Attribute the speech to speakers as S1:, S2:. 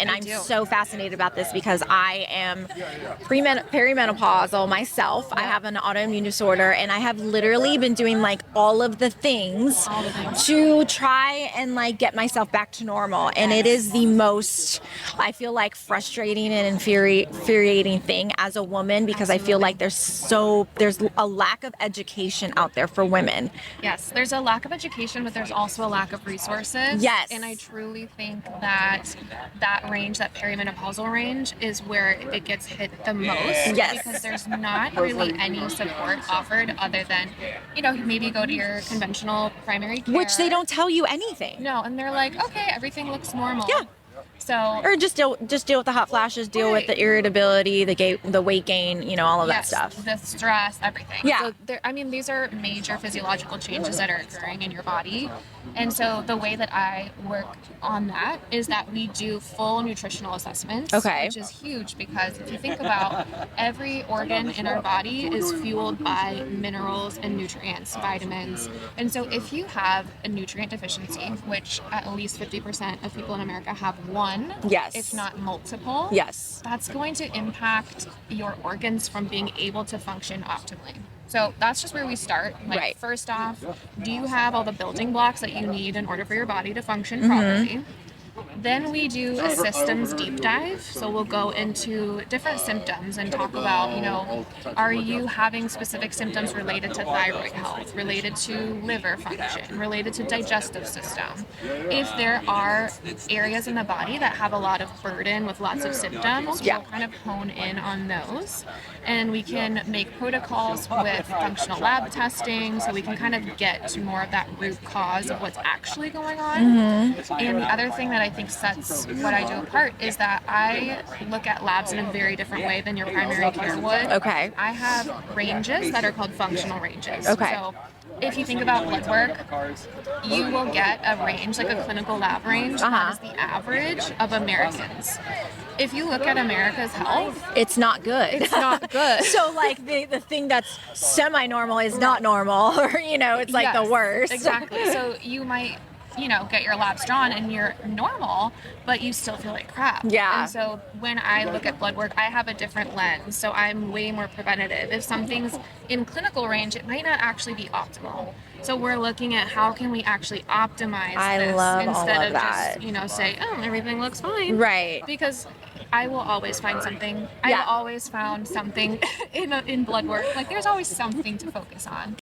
S1: And I'm so fascinated about this because I am perimenopausal myself. I have an autoimmune disorder, and I have literally been doing like all of the things to try and like get myself back to normal. And it is the most, I feel like, frustrating and infuriating thing as a woman, because I feel like there's a lack of education out there for women.
S2: Yes, there's a lack of education, but there's also a lack of resources.
S1: Yes.
S2: And I truly think that that range, that perimenopausal range, is where it gets hit the most.
S1: Yes.
S2: Because there's not really any support offered other than, maybe go to your conventional primary care.
S1: Which they don't tell you anything.
S2: No, and they're like, okay, everything looks normal.
S1: Yeah.
S2: So,
S1: or just deal with the hot flashes, deal with the irritability, the weight gain, all of that stuff.
S2: The stress, everything.
S1: Yeah.
S2: So these are major physiological changes that are occurring in your body. And so the way that I work on that is that we do full nutritional assessments, which is huge, because if you think about, every organ in our body is fueled by minerals and nutrients, vitamins. And so if you have a nutrient deficiency, which at least 50% of people in America have one, if not multiple, that's going to impact your organs from being able to function optimally. So that's just where we start. First off, do you have all the building blocks that you need in order for your body to function properly? Then we do a systems deep dive. So we'll go into different symptoms and talk about, are you having specific symptoms related to thyroid health, related to liver function, related to digestive system? If there are areas in the body that have a lot of burden with lots of symptoms, we'll kind of hone in on those. And we can make protocols with functional lab testing, so we can kind of get to more of that root cause of what's actually going on. And the other thing that I think sets what I do apart is that I look at labs in a very different way than your primary care would. I have ranges that are called functional ranges. So if you think about blood work, you will get a range, like a clinical lab range, that is the average of Americans. If you look at America's health,
S1: it's not good.
S2: It's not good.
S1: So like the thing that's semi-normal is not normal, or it's like the worst.
S2: Exactly. So you might get your labs drawn and you're normal, but you still feel like crap.
S1: Yeah.
S2: And so when I look at blood work, I have a different lens. So I'm way more preventative. If something's in clinical range, it might not actually be optimal. So we're looking at how can we actually optimize this instead of just, say, oh, everything looks fine.
S1: Right.
S2: Because I will always find something. I always found something in blood work. Like, there's always something to focus on.